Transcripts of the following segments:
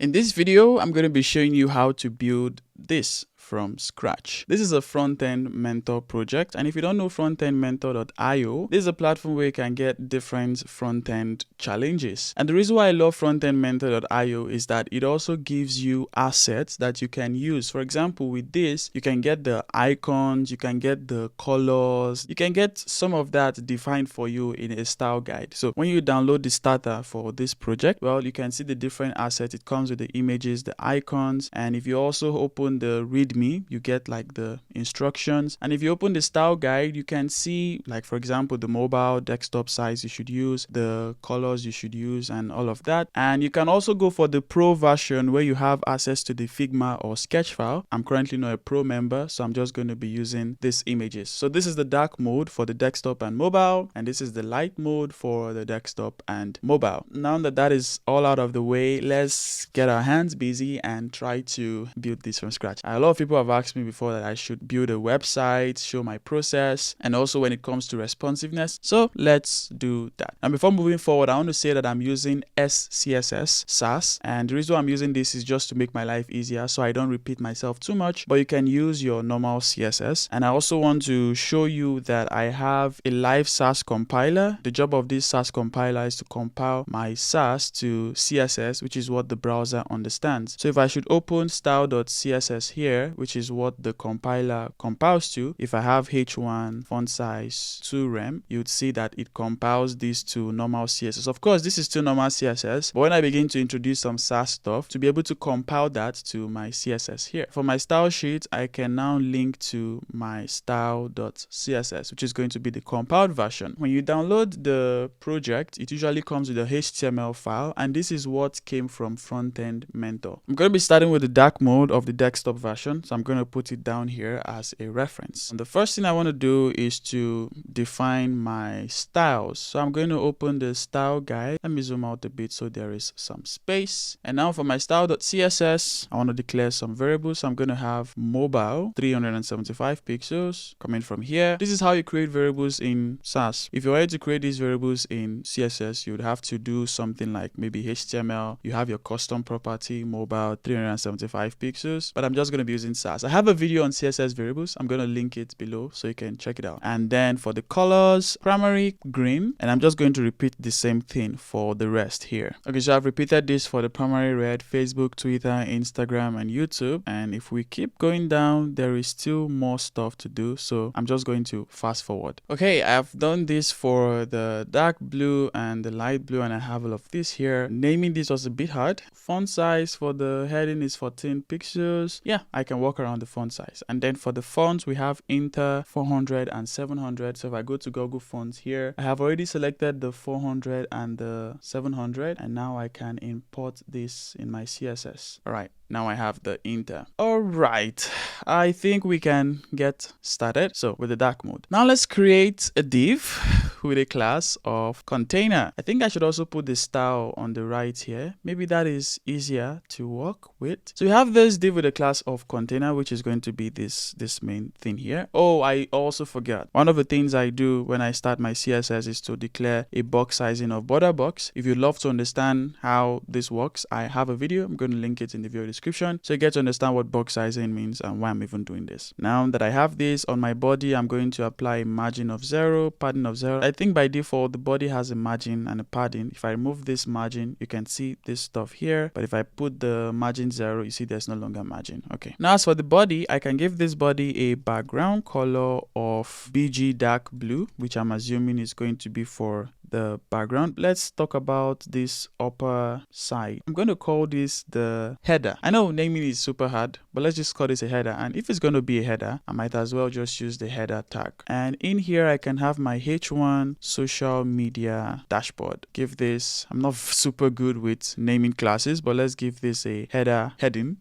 In this video, I'm going to be showing you how to build this from scratch. This is a front-end mentor project, and if you don't know FrontendMentor.io, this is a platform where you can get different front-end challenges. And the reason why I love FrontendMentor.io is that it also gives you assets that you can use. For example, with this, you can get the icons, you can get the colors, you can get some of that defined for you in a style guide. So when you download the starter for this project, well, you can see the different assets. It comes with the images, the icons, and if you also open the README, you get like the instructions. And if you open the style guide, you can see, like, for example, the mobile desktop size you should use, the colors you should use, and all of that. And you can also go for the pro version where you have access to the Figma or Sketch file. I'm currently not a pro member, so I'm just going to be using these images. So this is the dark mode for the desktop and mobile, and this is the light mode for the desktop and mobile. Now that that is all out of the way, let's get our hands busy and try to build this from scratch. A lot of people have asked me before that I should build a website, show my process, and also when it comes to responsiveness. So let's do that. And before moving forward, I want to say that I'm using SCSS Sass, and the reason why I'm using this is just to make my life easier so I don't repeat myself too much, but you can use your normal CSS. And I also want to show you that I have a live Sass compiler. The job of this Sass compiler is to compile my Sass to CSS, which is what the browser understands. So if I should open style.css here, which is what the compiler compiles to, if I have h1 font size 2 rem, you'd see that it compiles this to normal CSS. Of course, this is still normal CSS, but when I begin to introduce some Sass stuff, to be able to compile that to my CSS here. For my style sheet, I can now link to my style.css, which is going to be the compiled version. When you download the project, it usually comes with a HTML file, and this is what came from FrontendMentor. I'm going to be starting with the dark mode of the desktop version, so I'm going to put it down here as a reference. And the first thing I want to do is to define my styles. So I'm going to open the style guide. Let me zoom out a bit so there is some space. And now for my style.css, I want to declare some variables. So I'm going to have mobile 375 pixels coming from here. This is how you create variables in Sass. If you wanted to create these variables in CSS, you would have to do something like maybe HTML. You have your custom property, mobile 375 pixels, but I'm just going to be using Sass. I have a video on CSS variables. I'm going to link it below so you can check it out. And then for the colors, primary green, and I'm just going to repeat the same thing for the rest here. Okay, so I've repeated this for the primary red, Facebook, Twitter, Instagram, and YouTube. And if we keep going down, there is still more stuff to do. So I'm just going to fast forward. Okay, I've done this for the dark blue and the light blue, and I have all of this here. Naming this was a bit hard. Font size for the heading is 14 pixels. Yeah, I can walk around the font size. And then for the fonts, we have Inter 400 and 700. So if I go to Google Fonts here, I have already selected the 400 and the 700, and now I can import this in my CSS. All right. Now I have the Inter. All right, I think we can get started. So with the dark mode. Now let's create a div with a class of container. I think I should also put the style on the right here. Maybe that is easier to work with. So we have this div with a class of container, which is going to be this main thing here. Oh, I also forgot. One of the things I do when I start my CSS is to declare a box sizing of border box. If you'd love to understand how this works, I have a video. I'm going to link it in the video description so you get to understand what box sizing means and why I'm even doing this. Now that I have this on my body, I'm going to apply a margin of 0, padding of 0. I think by default the body has a margin and a padding. If I remove this margin, you can see this stuff here, but if I put the margin 0, you see there's no longer margin. Okay, now as for the body, I can give this body a background color of BG dark blue, which I'm assuming is going to be for the background. Let's talk about this upper side. I'm going to call this the header. I know naming is super hard, but let's just call this a header. And if it's going to be a header, I might as well just use the header tag. And in here, I can have my H1 social media dashboard. Give this, I'm not super good with naming classes, but let's give this a header heading.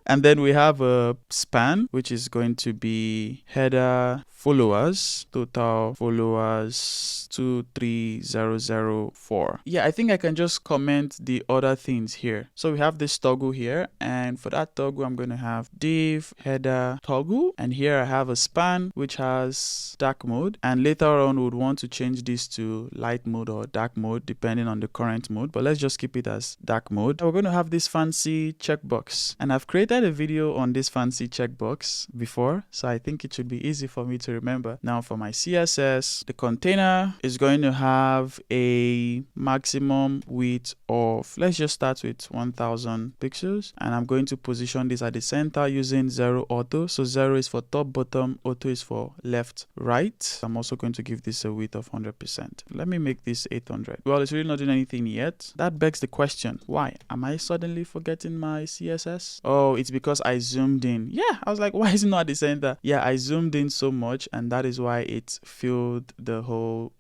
And then we have a span, which is going to be header followers, total followers 23004. Yeah, I think I can just comment the other things here. So we have this toggle here, and for that toggle, I'm going to have div header toggle, and here I have a span which has dark mode, and later on we would want to change this to light mode or dark mode depending on the current mode, but let's just keep it as dark mode. We're going to have this fancy checkbox, and I've created a video on this fancy checkbox before, so I think it should be easy for me to remember. Now for my CSS, the container is going to have a maximum width of, let's just start with 1000 pixels, and I'm going to position this at the center using 0 auto. So 0 is for top, bottom, auto is for left, right. I'm also going to give this a width of 100%. Let me make this 800. Well, it's really not doing anything yet. That begs the question, why? Am I suddenly forgetting my CSS? Oh, it's because I zoomed in. Yeah, I was like, why is it not at the center? Yeah, I zoomed in so much, and that is why it filled the whole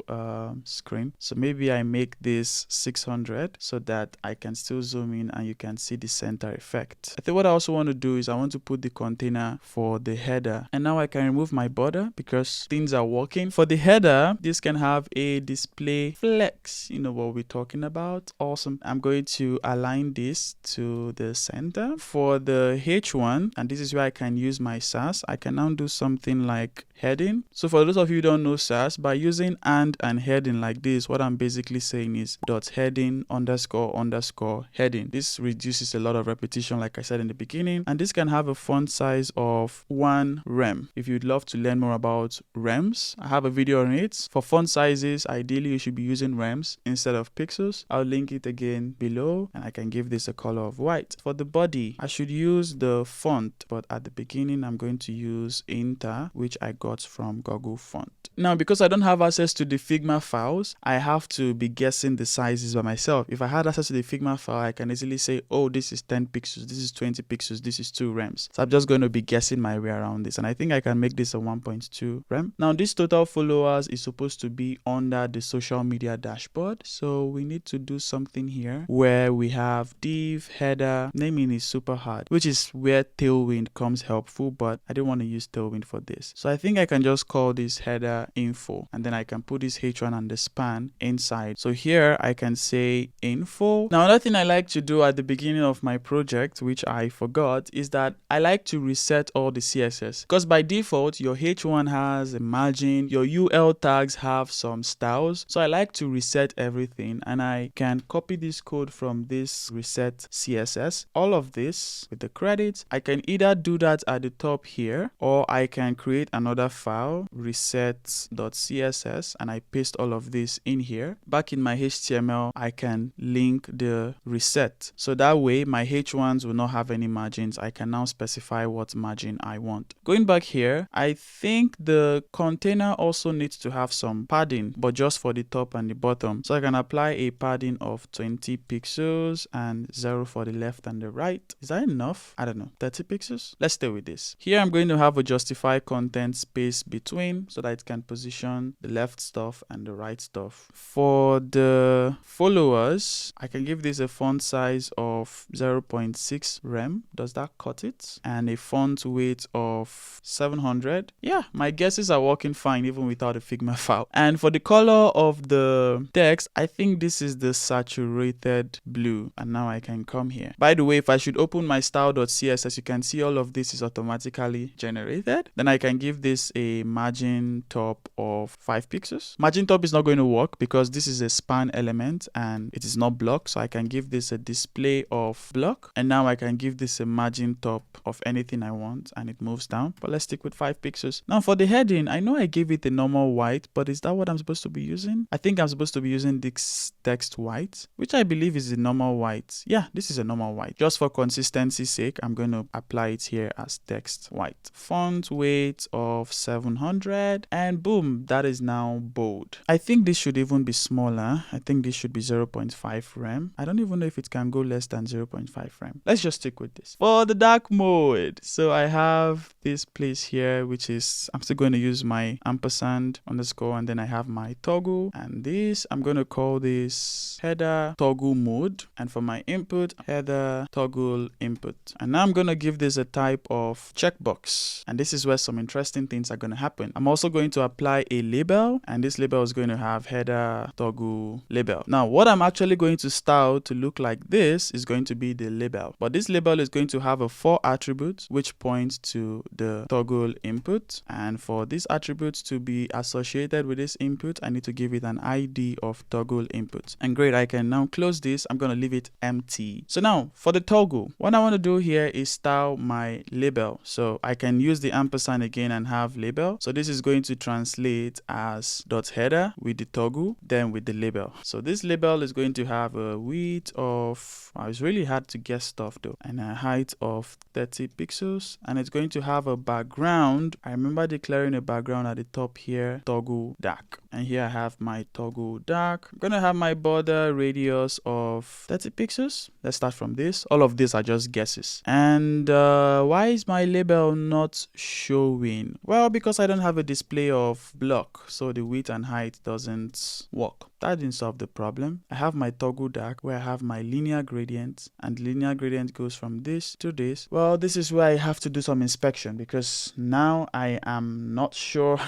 screen. So maybe I make this 600 so that I can still zoom in and you can see the center effect. I think what I also want to do is I want to put the container for the header, and now I can remove my border because things are working. For the header, this can have a display flex. You know what we're talking about. Awesome. I'm going to align this to the center. For the H1, and this is where I can use my SAS, I can now do something like heading. So for those of you who don't know SAS, by using and heading like this, what I'm basically saying is .heading __ heading. This reduces a lot of repetition, like I said in the beginning, and this can have a font size of 1 rem. If you'd love to learn more about rems, I have a video on it. For font sizes, ideally you should be using rems instead of pixels. I'll link it again below, and I can give this a color of white. For the body, I should use the font, but at the beginning I'm going to use Inter, which I got from Google Font. Now, because I don't have access to the Figma files, I have to be guessing the sizes by myself. If I had access to the Figma file, I can easily say, oh, this is 10 pixels, this is 20 pixels, this is 2 rems. So I'm just going to be guessing my way around this, and I think I can make this a 1.2 rem. Now, this total followers is supposed to be under the social media dashboard, so we need to do something here where we have div header. Naming is super hard, which is where Tailwind comes helpful, but I didn't want to use Tailwind for this. So I think I can just call this header info, and then I can put this H1 and the span inside. So here I can say info. Now, another thing I like to do at the beginning of my project, which I forgot, is that I like to reset all the CSS, because by default your H1 has a margin, your UL tags have some styles. So I like to reset everything, and I can copy this code from this reset CSS, all of this with the credits. I can either do that at the top here, or I can create another file, reset.css, and I paste all of this in here. Back in my HTML, I can link the reset, so that way my H1s will not have any margins. I can now specify what margin I want. Going back here, I think the container also needs to have some padding, but just for the top and the bottom. So I can apply a padding of 20 pixels and 0 for the left and the right. Is that enough? I don't know, 30 pixels? Let's stay with this. Here I'm going to have a justify content space between so that it can position the left stuff and the right stuff. For the followers, I can give this a font size of 0.6 rem. Does that cut it? And a font weight of 700. Yeah, my guesses are working fine even without a Figma file. And for the color of the text, I think this is the saturated blue. And now I can come here. By the way, if I should open my style.css, you can see all of this is automatically generated. Then I can give this a margin top of 5 pixels. Margin top is not going to work because this is a span element and it is not block. So I can give this a display of block. And now I can give this a margin top of anything I want and it moves down. But let's stick with 5 pixels. Now for the heading, I know I gave it a normal white, but is that what I'm supposed to be using? I think I'm supposed to be using this text white, which I believe is a normal white. Yeah, this is a normal white. Just for consistency's sake, I'm going to apply it here as text white. Font weight of 700 and boom, that is now bold. I think this should even be smaller. I think this should be 0.5 rem. I don't even know if it can go less than 0.5 rem. Let's just stick with this. For the dark mode, so I have this place here, which is, I'm still going to use my ampersand underscore, and then I have my toggle, and this, I'm going to call this header toggle mode, and for my input, header toggle input. input. And now I'm going to give this a type of checkbox. And this is where some interesting things are going to happen. I'm also going to apply a label, and this label is going to have header toggle label. Now, what I'm actually going to style to look like this is going to be the label. But this label is going to have a for attribute which points to the toggle input. And for this attribute to be associated with this input, I need to give it an ID of toggle input. And great, I can now close this. I'm going to leave it empty. So now for the toggle, what I want to do here is style my label. So I can use the ampersand again and have label. So this is going to translate as dot header with the toggle, then with the label. So this label is going to have a width of, it's really hard to guess stuff though, and a height of 30 pixels. And it's going to have a background. I remember declaring a background at the top here, toggle dark. And here I have my toggle dark. I'm going to have my border radius of 30 pixels. Let's start from this. All of these are just guesses. And why is my label not showing? Well, because I don't have a display of block, so the width and height doesn't work. That didn't solve the problem. I have my toggle dark where I have my linear gradient, and linear gradient goes from this to this. Well, this is where I have to do some inspection because now I am not sure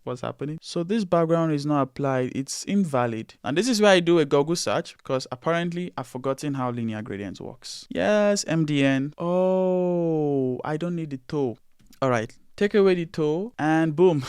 what's happening. So this background is not applied. It's invalid. And this is where I do a Google search because apparently I've forgotten how linear gradient works. Yes, MDN. Oh, I don't need the toe. All right. Take away the toe and boom.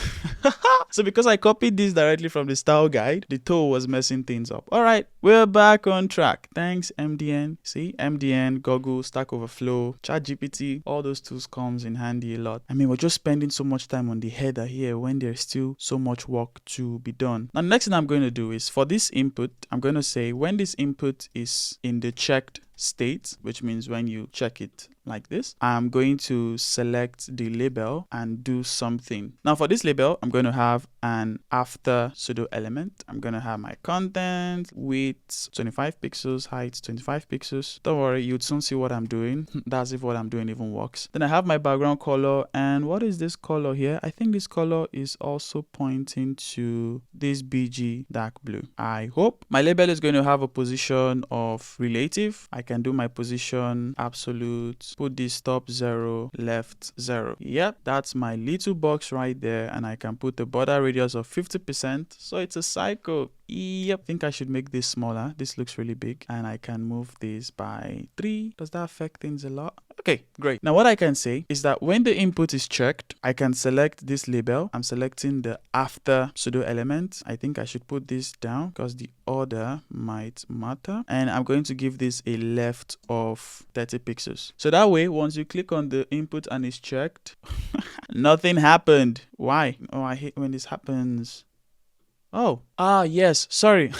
So because I copied this directly from the style guide, the toe was messing things up. All right, we're back on track. Thanks, MDN. See, MDN, Google, Stack Overflow, ChatGPT, all those tools comes in handy a lot. I mean, we're just spending so much time on the header here when there's still so much work to be done. Now, next thing I'm going to do is for this input, I'm going to say when this input is in the checked state, which means when you check it like this, I'm going to select the label and do something. Now for this label, I'm going to have an after pseudo element. I'm going to have my content, width 25 pixels, height 25 pixels. Don't worry, you'd soon see what I'm doing. That's if what I'm doing even works. Then I have my background color, and what is this color here? I think this color is also pointing to this BG dark blue. I hope. My label is going to have a position of relative. I can do my position absolute, put this top 0, left 0. Yep, that's my little box right there, and I can put the border radius of 50%, so it's a cycle. Yep, I think I should make this smaller. This looks really big, and I can move this by 3. Does that affect things a lot? Okay, great. Now what I can say is that when the input is checked, I can select this label. I'm selecting the after pseudo element. I think I should put this down because the order might matter. And I'm going to give this a left of 30 pixels. So that way, once you click on the input and it's checked, nothing happened. Why? Oh, I hate when this happens. Oh, yes, sorry.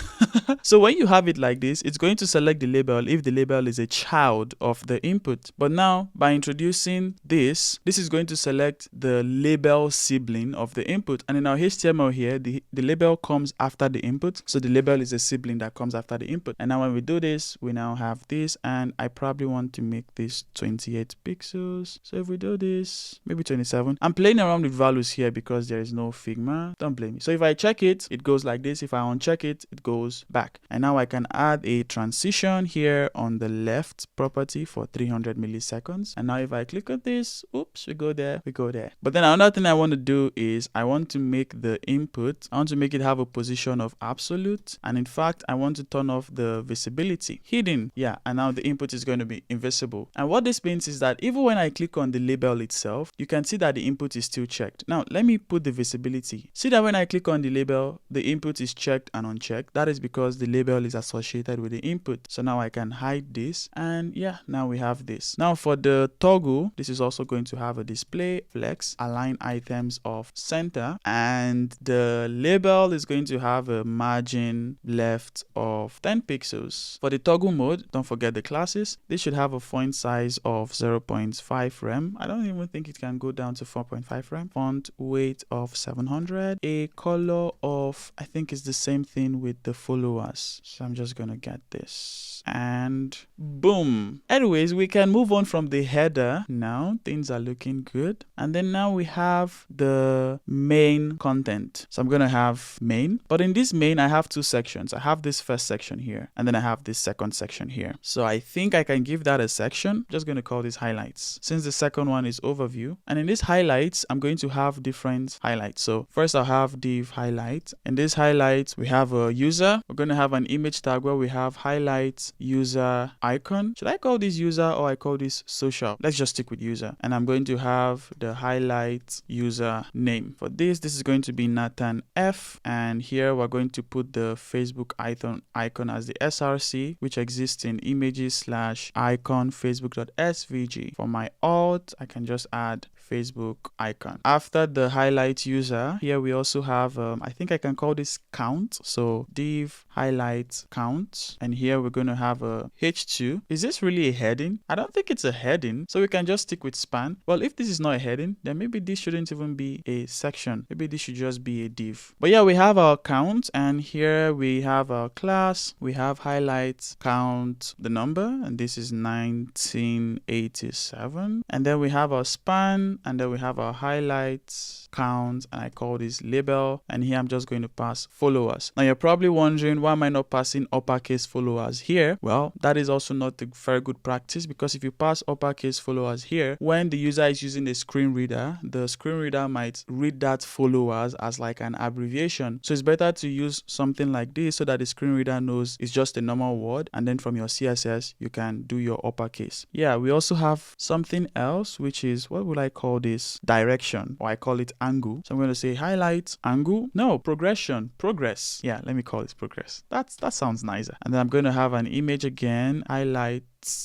So when you have it like this, it's going to select the label if the label is a child of the input. But now by introducing this is going to select the label sibling of the input. And in our HTML here, the label comes after the input. So the label is a sibling that comes after the input. And now when we do this, we now have this, and I probably want to make this 28 pixels. So if we do this, maybe 27. I'm playing around with values here because there is no Figma. Don't blame me. So if I check it, it goes like this. If I uncheck it, it goes back. And now I can add a transition here on the left property for 300 milliseconds. And now if I click on this, oops, we go there, we go there. But then another thing I want to do is I want to make the input, I want to make it have a position of absolute. And in fact, I want to turn off the visibility, hidden. Yeah, and now the input is going to be invisible. And what this means is that even when I click on the label itself, you can see that the input is still checked. Now, let me put the visibility. See that when I click on the label, the input is checked and unchecked. That is because the label is associated with the input. So now I can hide this, and yeah, now we have this. Now for the toggle, this is also going to have a display, flex, align items of center, and the label is going to have a margin left of 10 pixels. For the toggle mode, don't forget the classes. This should have a font size of 0.5 rem. I don't even think it can go down to 4.5 rem. Font weight of 700, a color of, I think, think it's the same thing with the followers. So I'm just gonna get this and boom. Anyways, we can move on from the header now. Things are looking good. And then now we have the main content. So I'm gonna have main, but in this main I have two sections. I have this first section here and then I have this second section here. So I think I can give that a section. I'm just gonna call this highlights, since the second one is overview. And in this highlights, I'm going to have different highlights. So first I'll have div highlight. In this highlight, we have a user. We're gonna have an image tag where we have highlight user icon. Should I call this user or I call this social? Let's just stick with user. And I'm going to have the highlight user name. For this is going to be Nathan F. And here we're going to put the Facebook icon as the src, which exists in images/icon facebook.svg. For my alt, I can just add Facebook icon. After the highlight user, here we also have, I think I can call this count. So div highlight count. And here we're going to have a h2. Is this really a heading? I don't think it's a heading. So we can just stick with span. Well, if this is not a heading, then maybe this shouldn't even be a section. Maybe this should just be a div. But yeah, we have our count, and here we have our class. We have highlight count the number, and this is 1987. And then we have our span, and then we have our highlights count, and I call this label. And here I'm just going to pass followers. Now you're probably wondering, why am I not passing uppercase followers here? Well, that is also not a very good practice, because if you pass uppercase followers here, when the user is using a screen reader, the screen reader might read that followers as like an abbreviation. So it's better to use something like this so that the screen reader knows it's just a normal word, and then from your CSS you can do your uppercase. Yeah, we also have something else, which is, what would I call this? Direction, or I call it angle. So I'm going to say highlight angle. No, progression, progress. Yeah, let me call this progress. That sounds nicer. And then I'm going to have an image again, highlight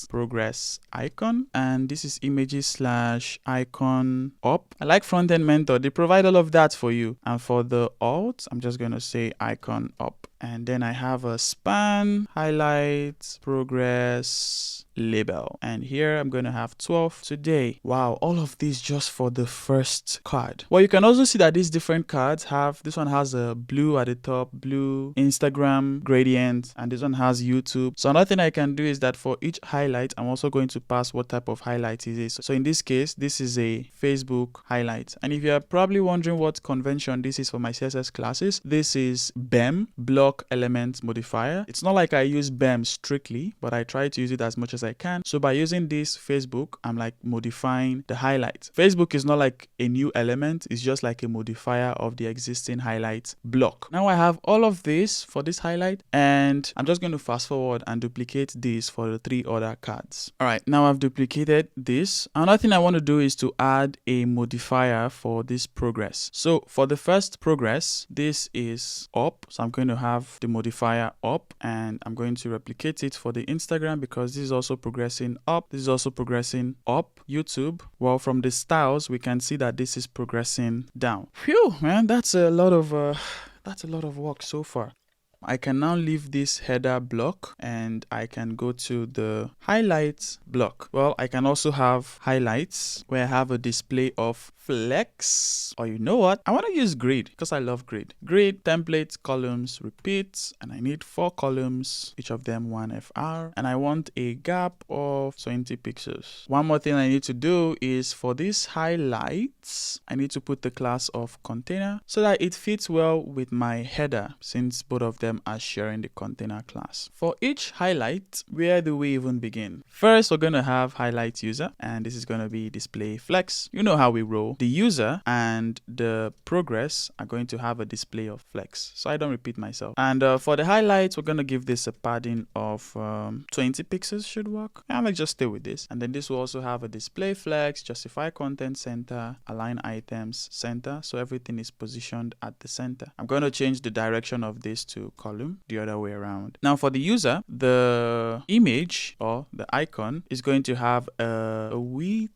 progress icon, and this is images/icon up. I like FrontendMentor. They provide all of that for you. And for the alt, I'm just going to say icon up. And then I have a span, highlight, progress, label. And here I'm going to have 12 today. Wow, all of these just for the first card. Well, you can also see that these different cards have, this one has a blue at the top, blue Instagram gradient, and this one has YouTube. So another thing I can do is that for each highlight, I'm also going to pass what type of highlight it is. So in this case, this is a Facebook highlight. And if you're probably wondering what convention this is for my CSS classes, this is BEM, block element modifier. It's not like I use BEM strictly, but I try to use it as much as I can. So by using this Facebook, I'm like modifying the highlight. Facebook is not like a new element, it's just like a modifier of the existing highlight block. Now I have all of this for this highlight, and I'm just going to fast forward and duplicate this for the 3 other cards. All right, now I've duplicated this. Another thing I want to do is to add a modifier for this progress. So for the first progress, this is up. So I'm going to have the modifier up, and I'm going to replicate it for the Instagram because this is also progressing up. This is also progressing up. YouTube, well, from the styles, we can see that this is progressing down. Phew, man, that's a lot of work so far. I can now leave this header block and I can go to the highlights block. Well, I can also have highlights where I have a display of flex, or you know what? I want to use grid because I love grid. Grid, template, columns, repeat, and I need 4 columns, each of them 1 FR, and I want a gap of 20 pixels. One more thing I need to do is for these highlights, I need to put the class of container so that it fits well with my header, since both of them are sharing the container class. For each highlight, where do we even begin? First, we're going to have highlight user, and this is going to be display flex. You know how we roll. The user and the progress are going to have a display of flex, so I don't repeat myself. And for the highlights, we're going to give this a padding of 20 pixels should work. Yeah, let's just stay with this. And then this will also have a display flex, justify content center, align items center, so everything is positioned at the center. I'm going to change the direction of this to column, the other way around. Now for the user, the image or the icon is going to have a width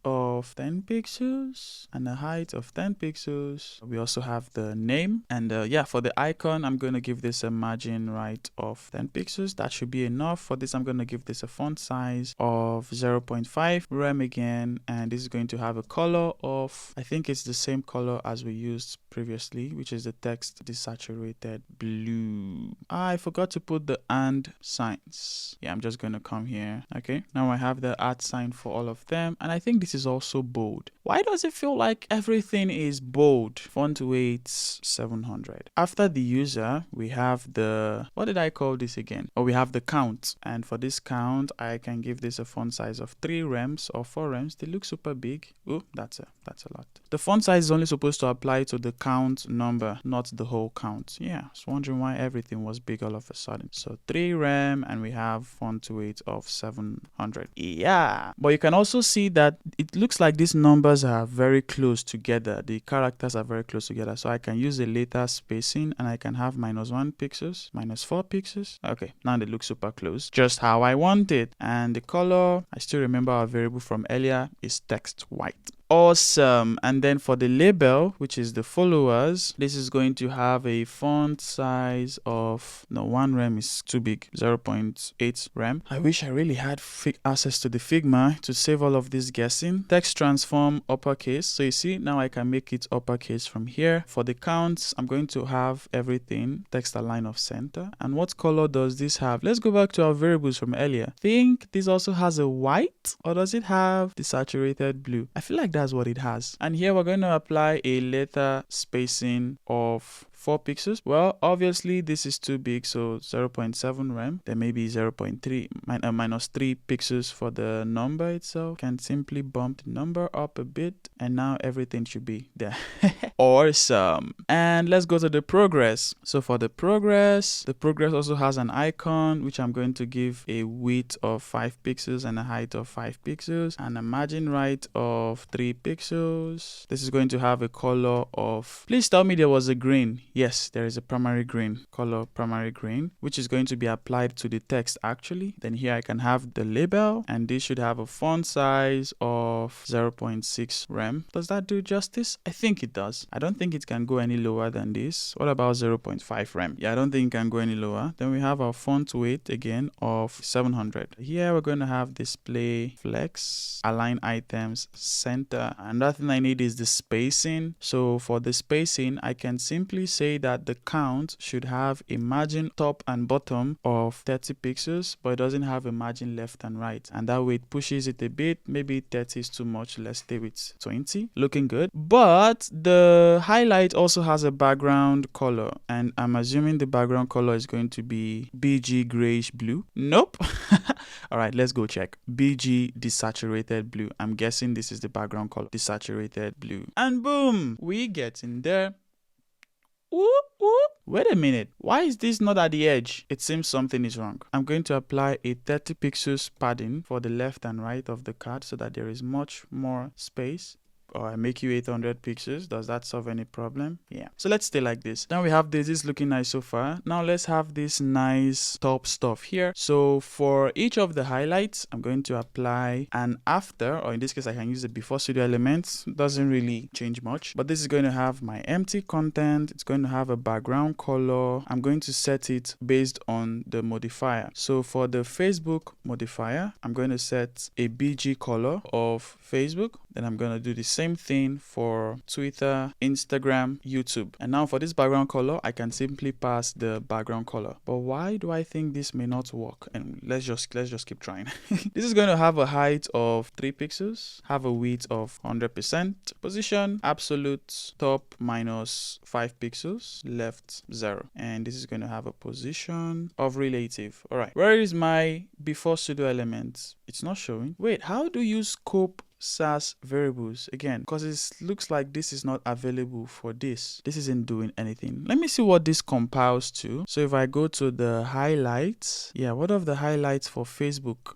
of 10 pixels and a height of 10 pixels. We also have the name, and yeah, for the icon, I'm going to give this a margin right of 10 pixels. That should be enough. For this, I'm going to give this a font size of 0.5 rem again, and this is going to have a color of, I think it's the same color as we used previously, which is the text desaturated blue. I forgot to put the and signs. Yeah, I'm just going to come here. Okay, now I have the @ sign for all of them, and I think this is also bold. Why does it feel like everything is bold? Font weight 700. After the user, we have the, what did I call this again? Oh, we have the count. And for this count, I can give this a font size of 3 rems or 4 rems. They look super big. Oh, that's a lot. The font size is only supposed to apply to the count number, not the whole count. Yeah, I was wondering why everything was big all of a sudden. So 3 rem, and we have font weight of 700. Yeah, but you can also see that it looks like these numbers are very close together. The characters are very close together. So I can use a later spacing, and I can have -1 pixels, -4 pixels. Okay, now they look super close, just how I want it. And the color, I still remember our variable from earlier, is text white. Awesome. And then for the label, which is the followers, this is going to have a font size of, no, 1 rem is too big, 0.8 rem. I wish I really had access to the Figma to save all of this guessing. Text transform uppercase. So you see, now I can make it uppercase from here. For the counts, I'm going to have everything text align of center. And what color does this have? Let's go back to our variables from earlier. I think this also has a white, or does it have desaturated blue? I feel like that's what it has. And here we're going to apply a letter spacing of 4 pixels. Well, obviously this is too big, so 0.7 rem. There may be 0.3 minus 3 pixels for the number itself. Can simply bump the number up a bit, and now everything should be there. Awesome. And let's go to the progress. So for the progress also has an icon, which I'm going to give a width of 5 pixels and a height of 5 pixels and a margin right of 3 pixels. This is going to have a color of, please tell me there was a green. Yes, there is a primary green, color primary green, which is going to be applied to the text actually. Then here I can have the label, and this should have a font size of 0.6 rem. Does that do justice? I think it does. I don't think it can go any lower than this. What about 0.5 rem? Yeah, I don't think it can go any lower. Then we have our font weight again of 700. Here we're going to have display flex, align items, center. Another thing I need is the spacing. So for the spacing, I can simply say that the count should have a margin top and bottom of 30 pixels, but it doesn't have a margin left and right. And that way it pushes it a bit. Maybe 30 is too much. Let's stay with 20. Looking good. But the highlight also has a background color, and I'm assuming the background color is going to be BG grayish blue. Nope. All right, let's go check. BG desaturated blue. I'm guessing this is the background color, desaturated blue. And boom, we get in there. Whoop, whoop. Wait a minute, why is this not at the edge? It seems something is wrong. I'm going to apply a 30 pixels padding for the left and right of the card so that there is much more space. Or I make you 800 pixels. Does that solve any problem? Yeah. So let's stay like this. Now we have this. This is looking nice so far. Now let's have this nice top stuff here. So for each of the highlights, I'm going to apply an after, or in this case, I can use the before pseudo elements. Doesn't really change much, but this is going to have my empty content. It's going to have a background color. I'm going to set it based on the modifier. So for the Facebook modifier, I'm going to set a BG color of Facebook. Then I'm going to do the same thing for Twitter, Instagram, YouTube. And now for this background color, I can simply pass the background color. But why do I think this may not work? And let's just keep trying. This is going to have a height of 3 pixels, have a width of 100%, position absolute top minus 5 pixels, left 0. And this is going to have a position of relative. All right, where is my before pseudo element? It's not showing. Wait, how do you scope SAS variables again? Because it looks like this is not available for this. This isn't doing anything. Let me see what this compiles to. So if I go to the highlights, yeah, what of the highlights for Facebook?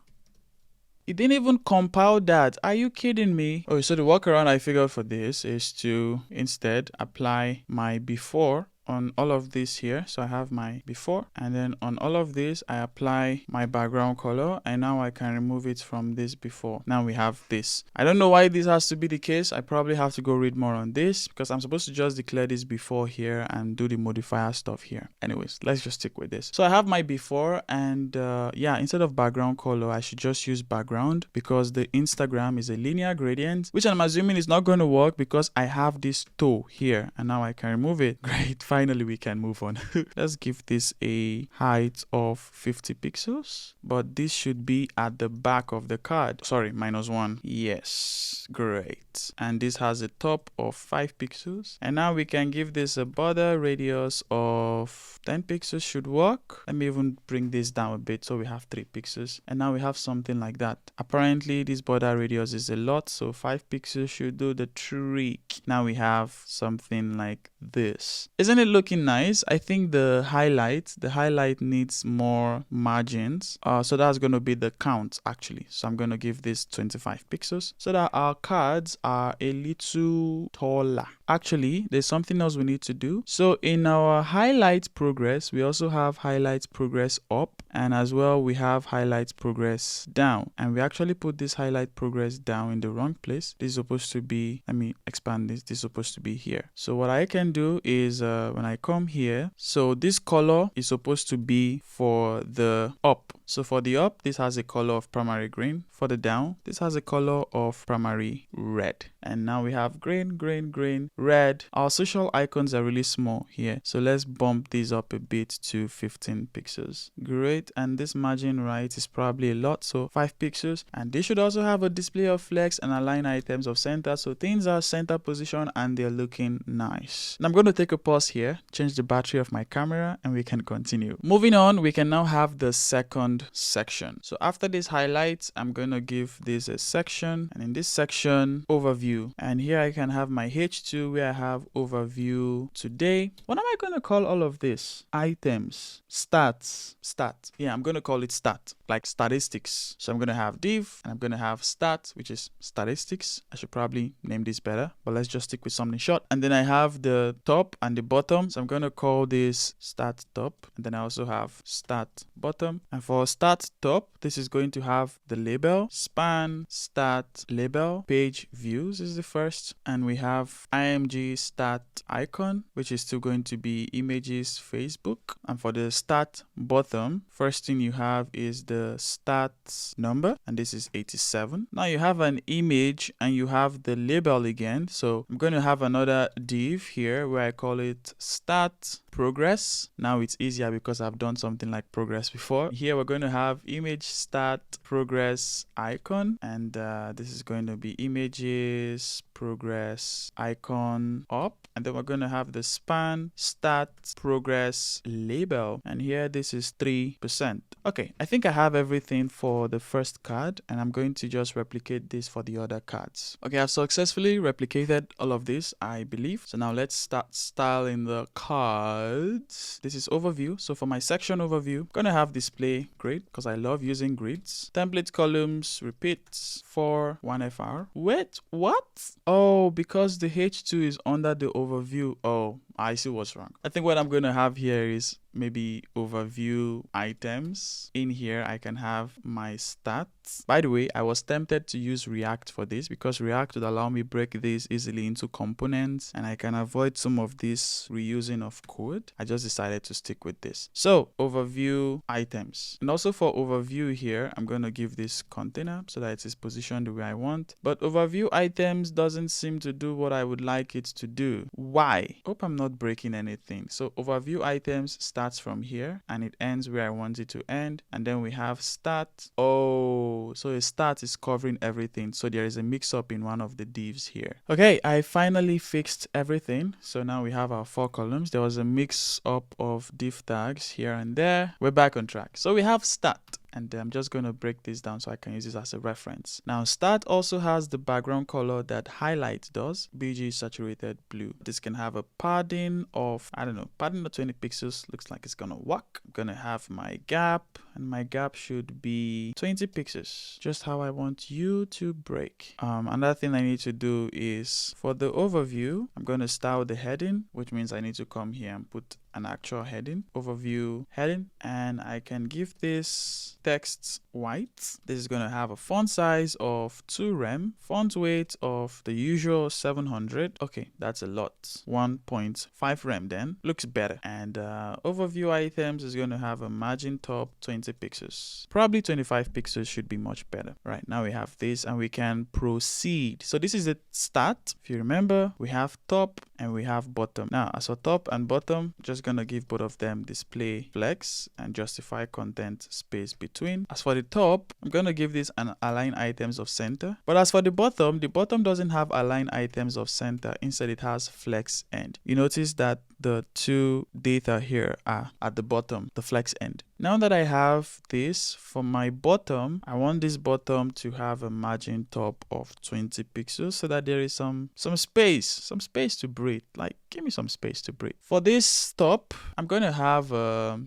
It didn't even compile that. Are you kidding me? Oh, so the workaround I figured for this is to instead apply my before on all of this here. So I have my before, and then on all of this, I apply my background color, and now I can remove it from this before. Now we have this. I don't know why this has to be the case. I probably have to go read more on this because I'm supposed to just declare this before here and do the modifier stuff here. Anyways, let's just stick with this. So I have my before, and yeah, instead of background color, I should just use background because the Instagram is a linear gradient, which I'm assuming is not going to work because I have this toe here, and now I can remove it. Great, finally we can move on. Let's give this a height of 50 pixels, but this should be at the back of the card. Sorry, -1. Yes, great. And this has a top of 5 pixels, and now we can give this a border radius of 10 pixels should work. Let me even bring this down a bit so we have 3 pixels, and now we have something like that. Apparently this border radius is a lot, so 5 pixels should do the trick. Now we have something like this. Isn't it looking nice? I think the highlight needs more margins, so that's going to be the count actually. So I'm going to give this 25 pixels so that our cards are a little taller. Actually, there's something else we need to do. So in our highlight progress, we also have highlight progress up, and as well we have highlight progress down, and we actually put this highlight progress down in the wrong place. This is supposed to be, let me expand this, this is supposed to be here. So what I can do is when I come here, so this color is supposed to be for the up. So for the up, this has a color of primary green. For the down, this has a color of primary red. And now we have green, green, green, red. Our social icons are really small here. So let's bump these up a bit to 15 pixels. Great. And this margin right is probably a lot, so 5 pixels. And they should also have a display of flex and align items of center, so things are center position and they're looking nice. Now I'm going to take a pause here, change the battery of my camera, and we can continue. Moving on, we can now have the second section. So after this highlights, I'm going to give this a section, and in this section, overview. And here I can have my H2 where I have overview today. What am I going to call all of this? Items, stats, stat. Yeah, I'm going to call it stat, like statistics. So I'm going to have div, and I'm going to have stat, which is statistics. I should probably name this better, but let's just stick with something short. And then I have the top and the bottom. So I'm going to call this stat top, and then I also have stat bottom. And for stat top, this is going to have the label, span, stat, label, page views is the first, and we have img stat icon, which is still going to be images Facebook. And for the stat bottom, first thing you have is the stat number, and this is 87. Now you have an image and you have the label again, so I'm going to have another div here where I call it stat progress. Now it's easier because I've done something like progress before. Here we're going to have image stat progress icon, and this is going to be images progress icon up, and then we're going to have the span stat progress label, and here this is 3%. Okay, I think I have everything for the first card, and I'm going to just replicate this for the other cards. Okay, I've successfully replicated all of this, I believe. So now let's start styling the cards. This is overview. So for my section overview, I'm gonna have display grid because I love using grids. Template columns, repeats for 1FR. Wait, what? Oh, because the H2 is under the overview. Oh, I see what's wrong. I think what I'm going to have here is maybe overview items. In here, I can have my stats. By the way, I was tempted to use React for this because React would allow me break this easily into components, and I can avoid some of this reusing of code. I just decided to stick with this. So overview items. And also for overview here, I'm going to give this container so that it is positioned the way I want. But overview items doesn't seem to do what I would like it to do. Why? Hope I'm not breaking anything. So overview items starts from here and it ends where I want it to end, and then we have start. Oh, so a start is covering everything, so there is a mix up in one of the divs here. Okay, I finally fixed everything. So now we have our 4 columns. There was a mix up of div tags here and there. We're back on track. So we have start. And I'm just going to break this down so I can use this as a reference. Now, start also has the background color that highlight does, BG saturated blue. This can have a padding of, I don't know, padding of 20 pixels. Looks like it's going to work. I'm going to have my gap, and my gap should be 20 pixels, just how I want you to break. Another thing I need to do is for the overview, I'm going to style the heading, which means I need to come here and put an actual heading, overview heading, and I can give this text white. This is going to have a font size of 2 rem, font weight of the usual 700. Okay, that's a lot. 1.5 rem then. Looks better. And overview items is going to have a margin top 20 pixels. Probably 25 pixels should be much better. Right, now we have this and we can proceed. So this is the start. If you remember, we have top and we have bottom. Now, as for top and bottom, just gonna give both of them display flex and justify content space between. As for the top, I'm gonna give this an align items of center. But as for the bottom doesn't have align items of center. Instead, it has flex end. You notice that the two data here are at the bottom, the flex end. Now that I have this for my bottom, I want this bottom to have a margin top of 20 pixels so that there is some space to breathe. Like, give me some space to breathe. For this top, I'm going to have,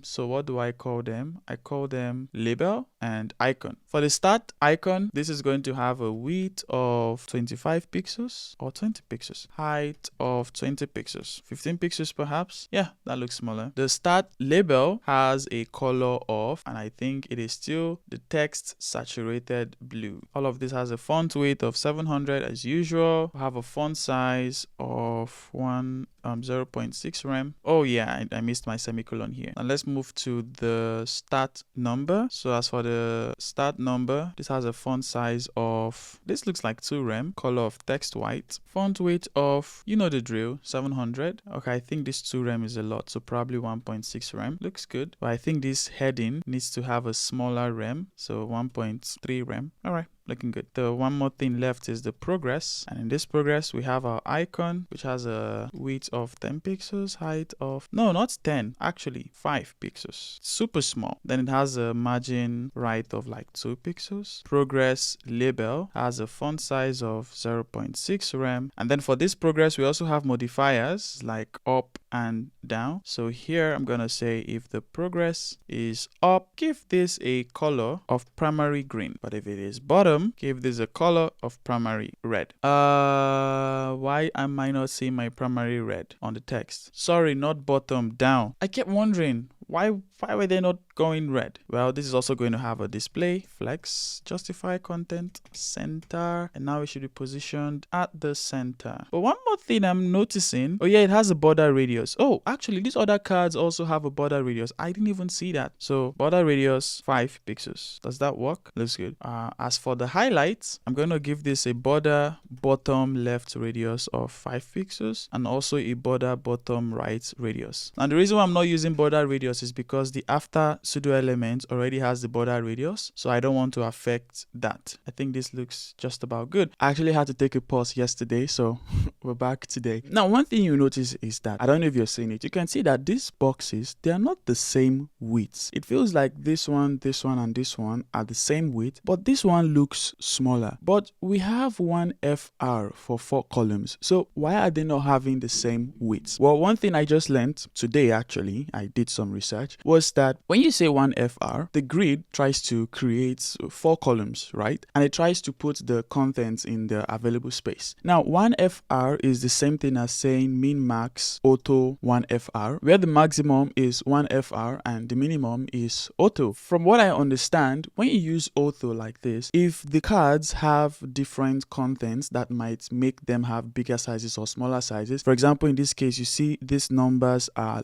so what do I call them? I call them label and icon. For the start icon, this is going to have a width of 25 pixels or 20 pixels, height of 20 pixels, 15 pixels perhaps. Yeah, that looks smaller. The start label has a color of, and I think it is still the text saturated blue. All of this has a font weight of 700 as usual. We have a font size of 0.6 rem. Oh yeah, I missed my semicolon here. Now let's move to the start number. So as for the start number, this has a font size of, this looks like 2 rem, color of text white, font weight of, you know the drill, 700. Okay, I think this 2 rem is a lot, so probably 1.6 rem. Looks good, but I think this heading needs to have a smaller rem, so 1.3 rem. All right, looking good. The one more thing left is the progress, and in this progress we have our icon, which has a width of 10 pixels, height of, no, not 10, actually 5 pixels, super small. Then it has a margin right of like 2 pixels. Progress label has a font size of 0.6 rem, and then for this progress we also have modifiers like up and down. So here I'm gonna say if the progress is up, give this a color of primary green, but if it is bottom, give this a color of primary red. Why am I not seeing my primary red on the text? Sorry, not bottom, down. I kept wondering why were they not going red? Well, this is also going to have a display, flex, justify content, center, and now it should be positioned at the center. But one more thing I'm noticing, oh yeah, it has a border radius. Oh, actually these other cards also have a border radius. I didn't even see that. So border radius 5 pixels. Does that work? Looks good. As for the highlights, I'm going to give this a border bottom left radius of 5 pixels and also a border bottom right radius. And the reason why I'm not using border radius is because the after pseudo element already has the border radius, so I don't want to affect that. I think this looks just about good. I actually had to take a pause yesterday, so we're back today. Now, one thing you notice is that, I don't know if you're seeing it, you can see that these boxes, they are not the same widths. It feels like this one, and this one are the same width, but this one looks smaller. But we have one FR for 4 columns, so why are they not having the same widths? Well, one thing I just learned today, actually, I did some research, was that when you say 1FR, the grid tries to create 4 columns, right? And it tries to put the contents in the available space. Now, 1FR is the same thing as saying min max auto 1FR, where the maximum is 1FR and the minimum is auto. From what I understand, when you use auto like this, if the cards have different contents that might make them have bigger sizes or smaller sizes, for example, in this case, you see these numbers are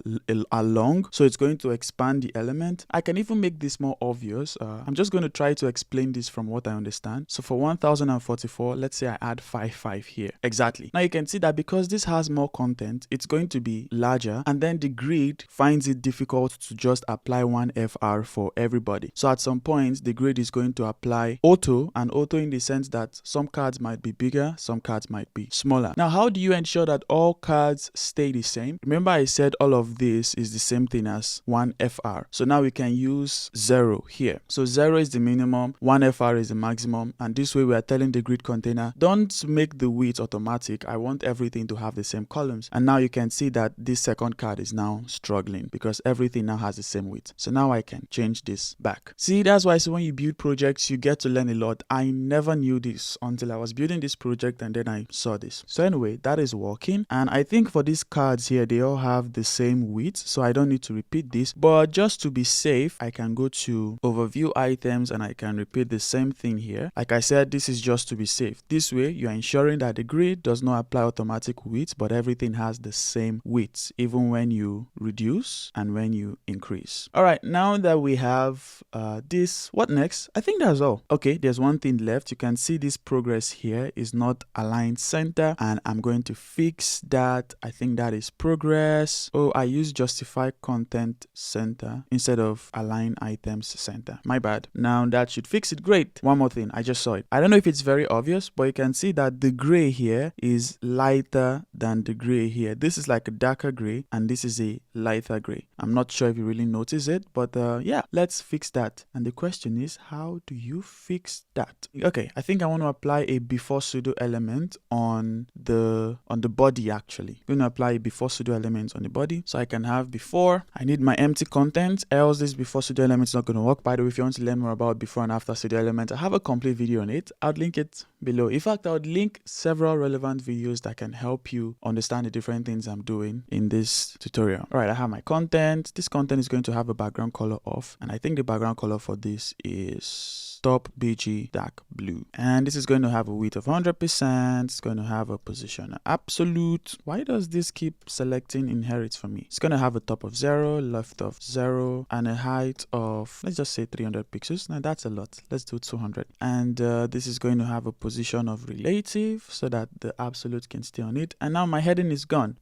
long, so it's going to expand the element. I can even make this more obvious. I'm just going to try to explain this from what I understand. So for 1044, let's say I add 55 here. Exactly. Now you can see that because this has more content, it's going to be larger, and then the grid finds it difficult to just apply 1FR for everybody. So at some point, the grid is going to apply auto, and auto in the sense that some cards might be bigger, some cards might be smaller. Now, how do you ensure that all cards stay the same? Remember I said all of this is the same thing as plus 1 FR. So now we can use 0 here. So 0 is the minimum, 1 FR is the maximum, and this way we are telling the grid container, don't make the width automatic. I want everything to have the same columns. And now you can see that this second card is now struggling because everything now has the same width. So now I can change this back. See, that's why so when you build projects, you get to learn a lot. I never knew this until I was building this project and then I saw this. So anyway, that is working. And I think for these cards here, they all have the same width. So I don't need to repeat this. But just to be safe, I can go to overview items and I can repeat the same thing here. Like I said, this is just to be safe. This way, you're ensuring that the grid does not apply automatic width, but everything has the same width, even when you reduce and when you increase. All right, now that we have this, what next? I think that's all. Okay, there's one thing left. You can see this progress here is not aligned center, and I'm going to fix that. I think that is progress. Oh, I use justify content center instead of align items center. My bad. Now that should fix it. Great. One more thing. I just saw it. I don't know if it's very obvious, but you can see that the gray here is lighter than the gray here. This is like a darker gray and this is a lighter gray. I'm not sure if you really notice it, but yeah, let's fix that. And the question is, how do you fix that? Okay, I think I want to apply a before pseudo element on the body. Actually, I'm going to apply a before pseudo element on the body, so I can have before. I need my empty content, else this before pseudo element is not going to work. By the way, if you want to learn more about before and after pseudo element, I have a complete video on it. I'll link it below. In fact, I would link several relevant videos that can help you understand the different things I'm doing in this tutorial. All right, I have my content. This content is going to have a background color off, and I think the background color for this is top BG dark blue, and this is going to have a width of 100%. It's going to have a position absolute. Why does this keep selecting inherit for me? It's going to have a top of 0, left of 0, and a height of, let's just say 300 pixels. Now that's a lot. Let's do 200. And this is going to have a position of relative so that the absolute can stay on it. And now my heading is gone.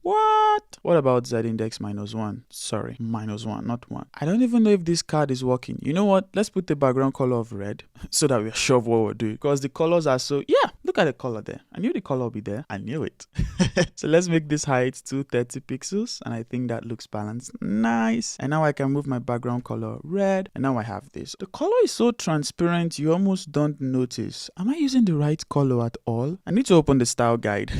What about z index -1? Sorry, -1, not 1. I don't even know if this card is working. You know what? Let's put the background color of red so that we're sure of what we're doing, because the colors are so, yeah, look at the color there. I knew the color would be there. I knew it. So let's make this height 230 pixels, and I think that looks balanced. Nice. And now I can move my background color red, and now I have this. The color is so transparent you almost don't notice. Am I using the right color at all? I need to open the style guide.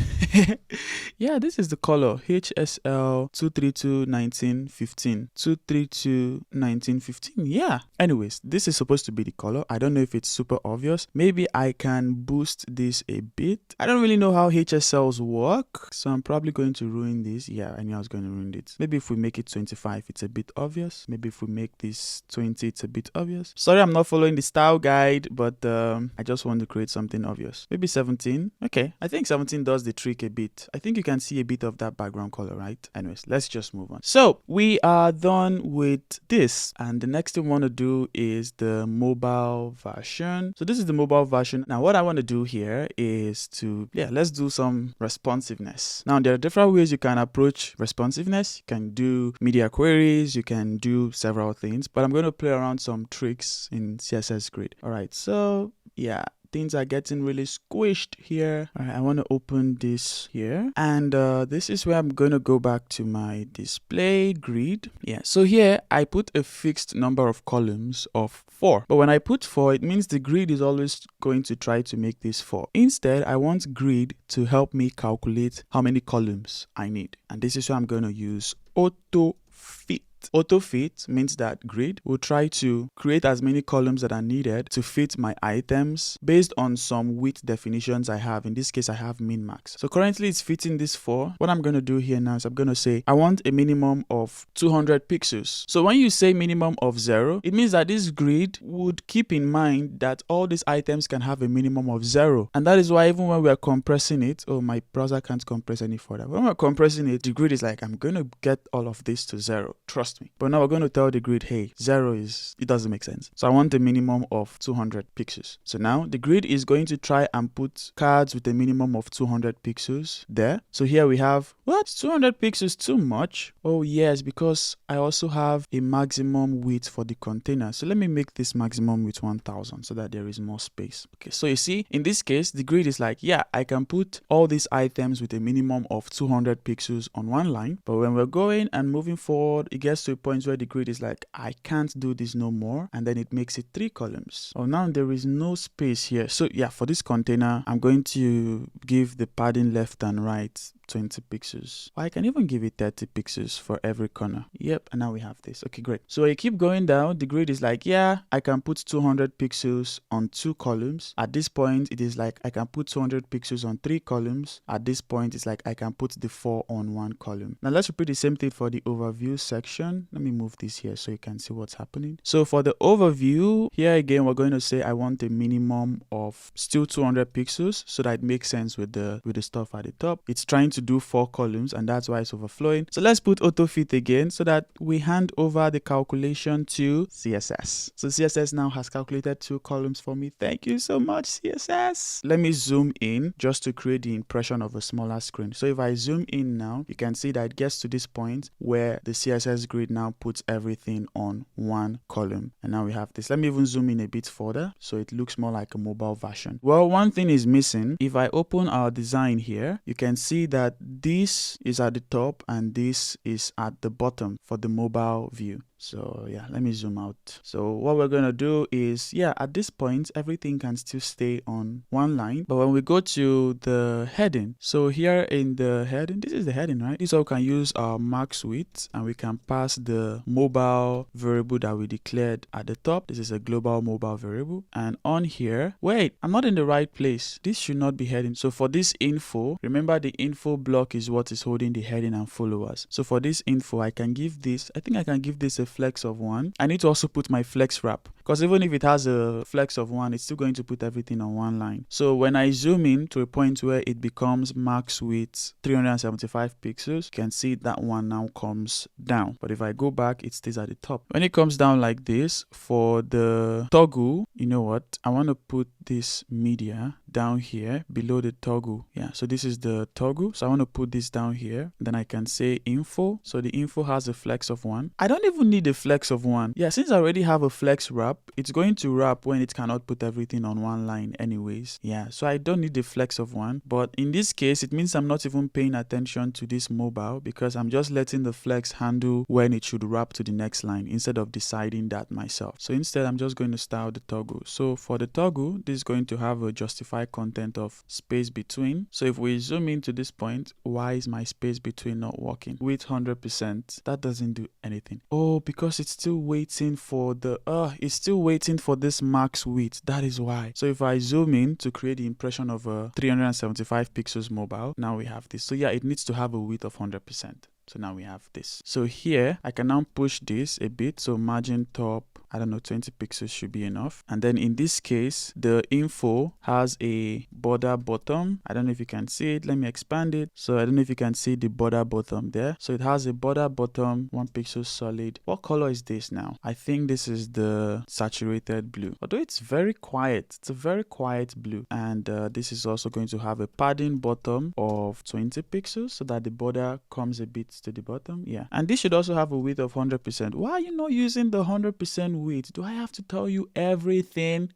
Yeah, this is the color HSL 2321915. 2321915. Yeah. Anyways, this is supposed to be the color. I don't know if it's super obvious. Maybe I can boost this a bit. I don't really know how HSLs work, so I'm probably going to ruin this. Yeah, I knew I was going to ruin it. Maybe if we make it 25, it's a bit obvious. Maybe if we make this 20, it's a bit obvious. Sorry, I'm not following the style guide, but I just want to create something obvious. Maybe 17. Okay, I think 17 does the trick a bit. I think you can see a bit of that background color, right? Anyways, let's just move on. So we are done with this, and the next thing we want to do is the mobile version. So this is the mobile version. Now what I want to do here is to, let's do some responsiveness. Now there are different ways you can approach responsiveness. You can do media queries, you can do several things, but I'm going to play around some tricks in CSS Grid. All right, so yeah, things are getting really squished here. All right, I want to open this here, and this is where I'm going to go back to my display grid. Yeah, so here I put a fixed number of columns of 4, but when I put 4, it means the grid is always going to try to make this 4. Instead, I want grid to help me calculate how many columns I need, and this is where I'm going to use auto fit. Auto fit means that grid will try to create as many columns that are needed to fit my items based on some width definitions I have. In this case, I have min max. So currently it's fitting this 4. What I'm going to do here now is I'm going to say I want a minimum of 200 pixels. So when you say minimum of 0, it means that this grid would keep in mind that all these items can have a minimum of 0. And that is why even when we are compressing it, oh, my browser can't compress any further. When we're compressing it, the grid is like, I'm going to get all of this to 0. Trust me. But now we're going to tell the grid, hey, 0 it doesn't make sense. So I want a minimum of 200 pixels. So now the grid is going to try and put cards with a minimum of 200 pixels there. So here we have, what? 200 pixels too much? Oh yes, because I also have a maximum width for the container. So let me make this maximum width 1000 so that there is more space. Okay, so you see, in this case, the grid is like, yeah, I can put all these items with a minimum of 200 pixels on one line. But when we're going and moving forward, it gets gets to a point where the grid is like, I can't do this no more, and then it makes it 3 columns. Oh, now there is no space here. So yeah, for this container, I'm going to give the padding left and right 20 pixels. Or I can even give it 30 pixels for every corner. Yep, and now we have this. Okay, great. So I keep going down, the grid is like, yeah, I can put 200 pixels on 2 columns. At this point, it is like I can put 200 pixels on 3 columns. At this point, it's like I can put the 4 on 1 column. Now let's repeat the same thing for the overview section. Let me move this here so you can see what's happening. So for the overview, here again, we're going to say I want a minimum of still 200 pixels so that it makes sense with the stuff at the top. It's trying to do 4 columns, and that's why it's overflowing. So let's put auto fit again so that we hand over the calculation to CSS. So CSS now has calculated 2 columns for me. Thank you so much, CSS. Let me zoom in just to create the impression of a smaller screen. So if I zoom in now, you can see that it gets to this point where the CSS grid now puts everything on 1 column. And now we have this. Let me even zoom in a bit further so it looks more like a mobile version. Well, one thing is missing. If I open our design here, you can see that this is at the top and this is at the bottom for the mobile view. So yeah, let me zoom out. So what we're going to do is, yeah, at this point, everything can still stay on 1 line. But when we go to the heading, so here in the heading, this is the heading, right? This all can use our max width, and we can pass the mobile variable that we declared at the top. This is a global mobile variable. And on here, wait, I'm not in the right place. This should not be heading. So for this info, remember the info block is what is holding the heading and followers. So for this info, I can give this, I think I can give this a flex of 1. I need to also put my flex wrap, because even if it has a flex of 1, it's still going to put everything on 1 line. So when I zoom in to a point where it becomes max width 375 pixels, you can see that one now comes down. But if I go back, it stays at the top. When it comes down like this, for the toggle, you know what? I want to put this media down here below the toggle. Yeah, so this is the toggle. So I want to put this down here. Then I can say info. So the info has a flex of 1. I don't even need a flex of 1. Yeah, since I already have a flex wrap, it's going to wrap when it cannot put everything on 1 line anyways. Yeah, so I don't need the flex of 1. But in this case, it means I'm not even paying attention to this mobile, because I'm just letting the flex handle when it should wrap to the next line instead of deciding that myself. So instead, I'm just going to style the toggle. So for the toggle, this is going to have a justify content of space between. So if we zoom into this point, why is my space between not working? With 100%, that doesn't do anything. Oh, because it's still waiting for the it's still waiting for this max width. That is why. So if I zoom in to create the impression of a 375 pixels mobile, now we have this. So yeah, it needs to have a width of 100%. So now we have this. So here I can now push this a bit. So margin top, I don't know, 20 pixels should be enough. And then in this case, the info has a border bottom. I don't know if you can see it. Let me expand it. So I don't know if you can see the border bottom there. So it has a border bottom, 1 pixel solid. What color is this now? I think this is the saturated blue. Although it's very quiet. It's a very quiet blue. And this is also going to have a padding bottom of 20 pixels so that the border comes a bit to the bottom. Yeah. And this should also have a width of 100%. Why are you not using the 100% width? Do I have to tell you everything?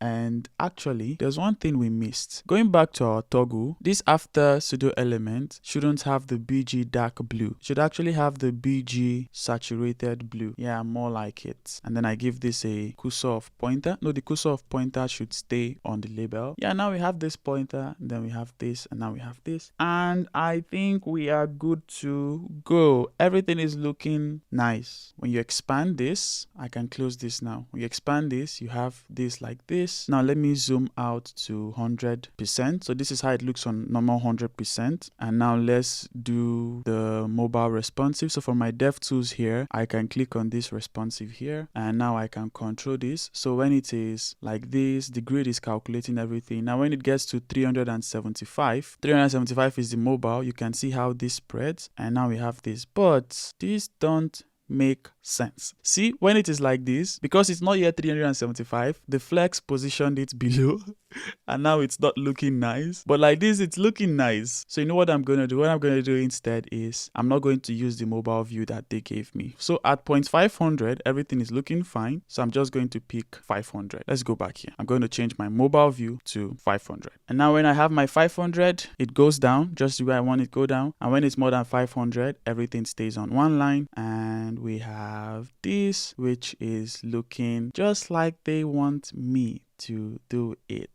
And actually, there's one thing we missed. Going back to our toggle, this after pseudo element shouldn't have the BG dark blue. It should actually have the BG saturated blue. Yeah, more like it. And then I give this a cursor of pointer. No, the cursor of pointer should stay on the label. Yeah, now we have this pointer, then we have this, and now we have this. And I think we are good to go. Everything is looking nice. When you expand this, I can close this now. When you expand this, you have this like this. Now let me zoom out to 100%. So this is how it looks on normal 100%. And now let's do the mobile responsive. So for my dev tools here, I can click on this responsive here, and now I can control this. So when it is like this, the grid is calculating everything. Now when it gets to 375 is the mobile. You can see how this spreads, and now we have this. But these don't make sense. See, when it is like this, because it's not yet 375, the flex positioned it below and now it's not looking nice. But like this, it's looking nice. So you know what I'm going to do? What I'm going to do instead is I'm not going to use the mobile view that they gave me. So at 0.500, everything is looking fine. So I'm just going to pick 500. Let's go back here. I'm going to change my mobile view to 500. And now when I have my 500, it goes down just the way I want it to go down. And when it's more than 500, everything stays on 1 line. And and we have this, which is looking just like they want me to do it.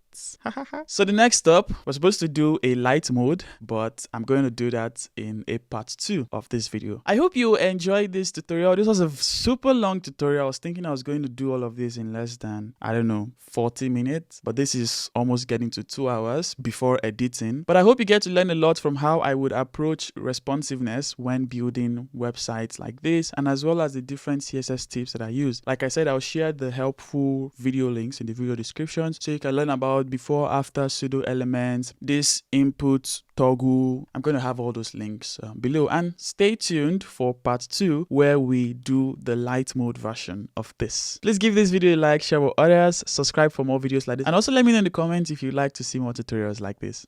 So the next step, we're supposed to do a light mode, but I'm going to do that in a part 2 of this video. I hope you enjoyed this tutorial. This was a super long tutorial. I was thinking I was going to do all of this in less than, I don't know, 40 minutes, but this is almost getting to 2 hours before editing. But I hope you get to learn a lot from how I would approach responsiveness when building websites like this, and as well as the different CSS tips that I use. Like I said, I'll share the helpful video links in the video description so you can learn about before, after, pseudo elements, this input toggle. I'm going to have all those links below, and stay tuned for part 2 where we do the light mode version of this. Please give this video a like, share with others, subscribe for more videos like this, and also let me know in the comments if you'd like to see more tutorials like this.